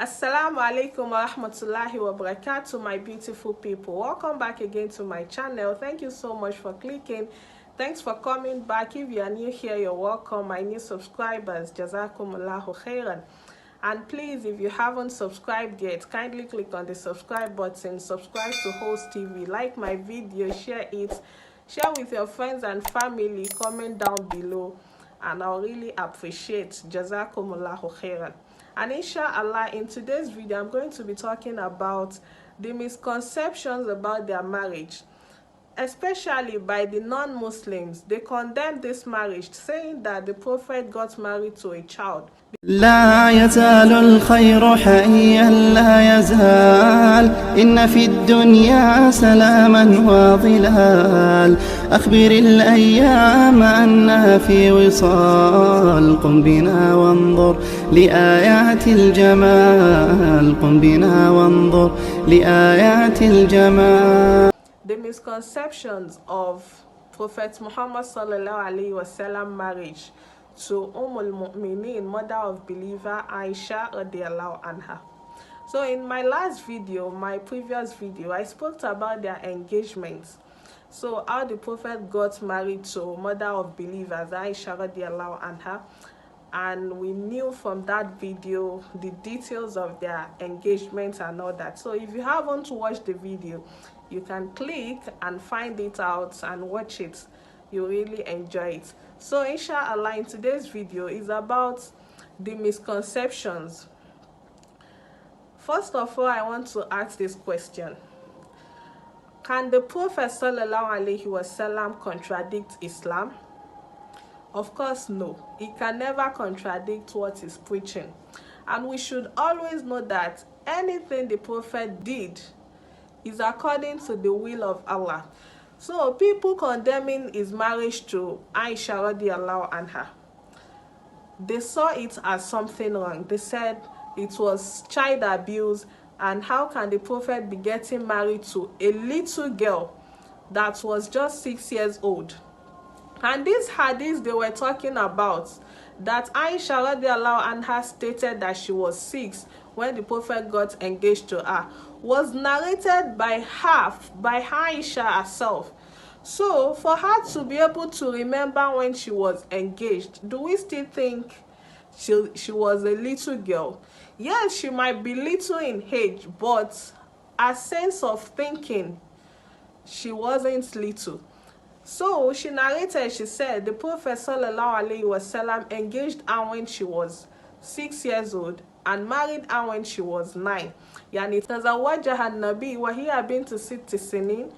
Assalamu alaikum wa rahmatullahi wa barakatuh, my beautiful people. Welcome back again to my channel. Thank you so much for clicking. Thanks for coming back. If you are new here, you're welcome. My new subscribers, jazakumullahu khairan. And please, if you haven't subscribed yet, kindly click on the subscribe button, subscribe to Host TV, like my video, share it, share with your friends and family, comment down below, and I'll really appreciate. Jazakumullahu khairan. And inshallah, in today's video, I'm going to be talking about the misconceptions about their marriage, especially by the non-Muslims. They condemn this marriage, saying that the Prophet got married to a child. لا يزال الخير حيا لا يزال إن في الدنيا سلاما وظلال أخبر الأيام أنها في وصال قم بنا وانظر لآيات الجمال قم بنا وانظر لآيات الجمال. The misconceptions of Prophet Muhammad sallallahu alaihi wasallam marriage to al-Mu'mineen, mother of believer Aisha radiallahu anha. So in my last video, my previous video, I spoke about their engagement. So how the Prophet got married to mother of believers Aisha radiallahu anha, and we knew from that video the details of their engagement and all that. So if you haven't watched the video, you can click and find it out and watch it. You really enjoy it. So inshallah, in today's video is about the misconceptions. First of all, I want to ask this question: can the Prophet sallallahu alaihi wasallam contradict Islam? Of course no. He can never contradict what he's preaching, and we should always know that anything the Prophet did is according to the will of Allah. So people condemning his marriage to Aisha radiallahu anha, they saw it as something wrong. They said it was child abuse, and how can the Prophet be getting married to a little girl that was just 6 years old? And these hadiths they were talking about, that Aisha radiallahu anha stated that she was 6 when the Prophet got engaged to her, was narrated by Aisha herself. So for her to be able to remember when she was engaged, do we still think she was a little girl? Yes, she might be little in age, but her sense of thinking, she wasn't little. So she narrated, she said the Prophet sallallahu alaihi wasallam engaged her when she was 6 years old and married her when she was 9. يعني تزوجها النبي وهي بنت 6 سنين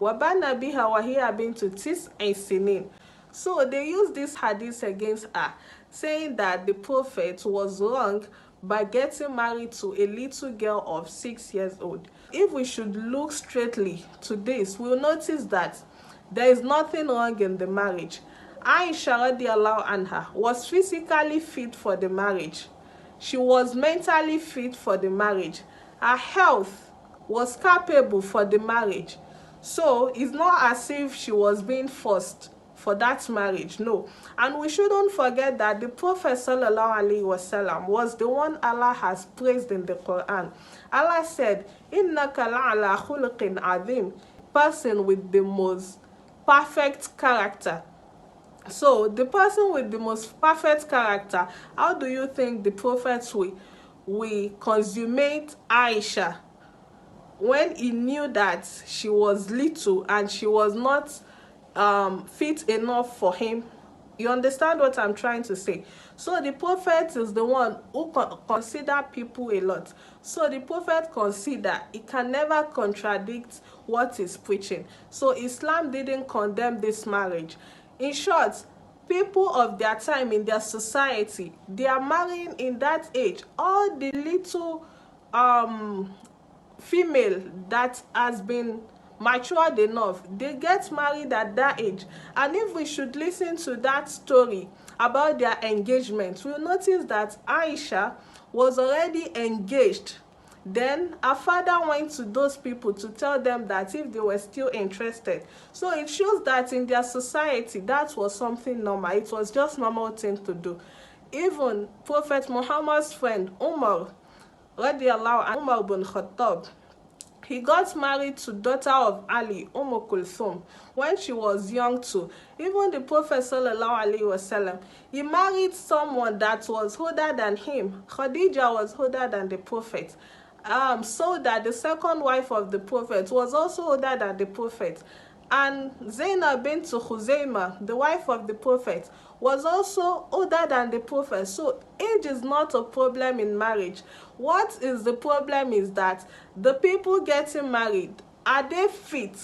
وبنى بها وهي بنت 9 سنين. So they used this hadith against her, saying that the Prophet was wrong by getting married to a little girl of 6 years old. If we should look straightly to this, we'll notice that there is nothing wrong in the marriage. Aisha radiallahu anha was physically fit for the marriage. She was mentally fit for the marriage. Her health was capable for the marriage. So it's not as if she was being forced for that marriage, no. And we shouldn't forget that the Prophet sallallahu alaihi wasallam was the one Allah has praised in the Quran. Allah said, "Innaka la'ala khuluqin azim," person with the most perfect character. So the person with the most perfect character, how do you think the Prophet will consummate Aisha when he knew that she was little and she was not fit enough for him? You understand what I'm trying to say? So the Prophet is the one who consider people a lot. So the Prophet consider he can never contradict what he's preaching. So Islam didn't condemn this marriage. In short, people of their time in their society, they are marrying in that age. All the little female that has been matured enough, they get married at that age. And if we should listen to that story about their engagement, we'll notice that Aisha was already engaged. Then her father went to those people to tell them that if they were still interested. So it shows that in their society that was something normal. It was just normal thing to do. Even Prophet Muhammad's friend Umar radiallahu anhu, Umar bin Khattab, he got married to daughter of Ali, Kulthum, when she was young too. Even the Prophet sallallahu alaihi wasallam, he married someone that was older than him. Khadija was older than the Prophet. So that the second wife of the Prophet was also older than the Prophet. And Zainab bint Khuzaimah, the wife of the Prophet, was also older than the Prophet. So age is not a problem in marriage. What is the problem is that the people getting married, are they fit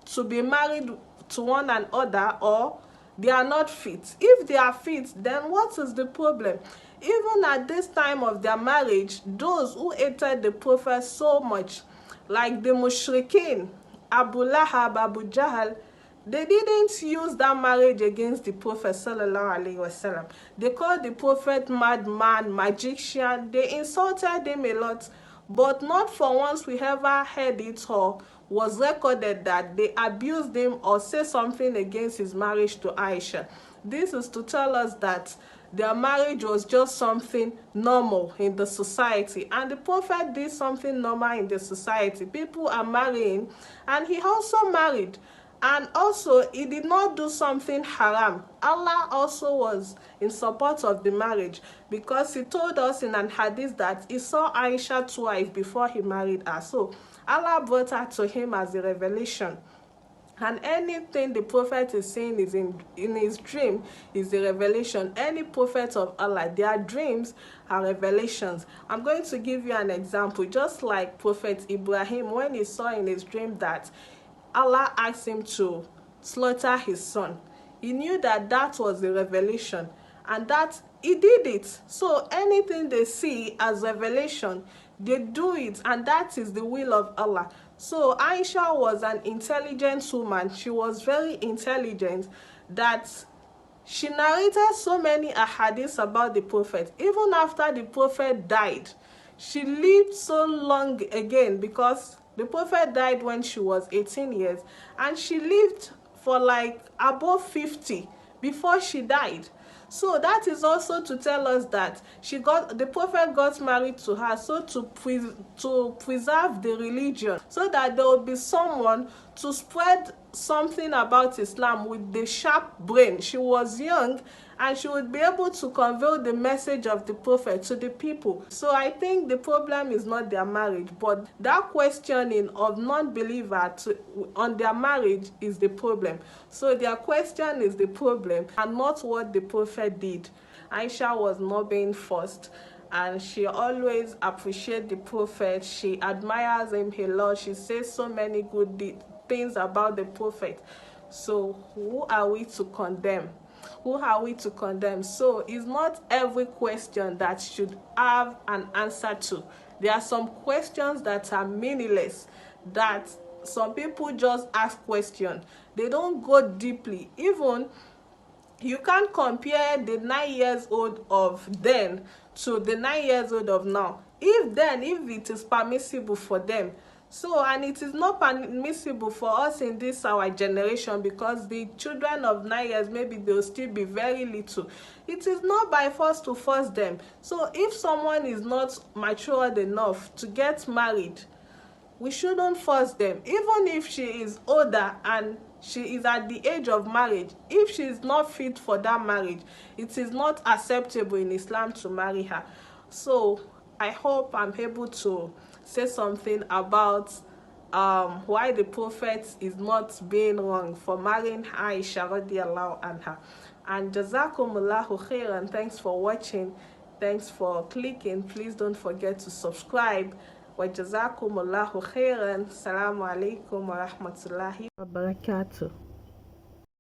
to be married to one another, or they are not fit? If they are fit, then what is the problem? Even at this time of their marriage, those who hated the Prophet so much, like the Mushrikeen, Abu Lahab, Abu Jahl, they didn't use that marriage against the Prophet sallallahu alaihi wasallam. They called the Prophet madman, magician. They insulted him a lot, but not for once we ever heard it or was recorded that they abused him or say something against his marriage to Aisha. This is to tell us that their marriage was just something normal in the society, and the Prophet did something normal in the society. People are marrying, and he also married. And also, he did not do something haram. Allah also was in support of the marriage, because he told us in an hadith that he saw Aisha twice before he married her. So Allah brought her to him as a revelation. And anything the Prophet is saying is in his dream is a revelation. Any prophet of Allah, their dreams are revelations. I'm going to give you an example. Just like Prophet Ibrahim, when he saw in his dream that Allah asked him to slaughter his son, he knew that that was a revelation, and that he did it. So anything they see as revelation, they do it, and that is the will of Allah. So Aisha was an intelligent woman. She was very intelligent, that she narrated so many ahadiths about the Prophet. Even after the Prophet died, she lived so long again, because the Prophet died when she was 18 years, and she lived for like above 50 before she died. So that is also to tell us that the Prophet got married to her, so to preserve the religion, so that there will be someone to spread something about Islam with the sharp brain. She was young, and she would be able to convey the message of the Prophet to the people. So I think the problem is not their marriage, but that questioning of non-believer on their marriage is the problem. So their question is the problem, and not what the Prophet did. Aisha was not being forced, and she always appreciates the Prophet. She admires him a lot. She says so many good things about the Prophet. So who are we to condemn? Who are we to condemn? So it's not every question that should have an answer to. There are some questions that are meaningless, that some people just ask questions. They don't go deeply. Even you can't compare the 9 years old of then to the 9 years old of now. If it is permissible for them, so, and it is not permissible for us in this our generation, because the children of 9 years, maybe they'll still be very little. It is not by force to force them. So if someone is not matured enough to get married, we shouldn't force them. Even if she is older and she is at the age of marriage, if she is not fit for that marriage, it is not acceptable in Islam to marry her. So I hope I'm able to say something about why the Prophet is not being wrong for marrying Aisha radiallahu anha. And jazakumullahu khairan. Thanks for watching. Thanks for clicking. Please don't forget to subscribe. Wa jazakumullahu khairan. Assalamu alaikum wa rahmatullahi wa barakatuh.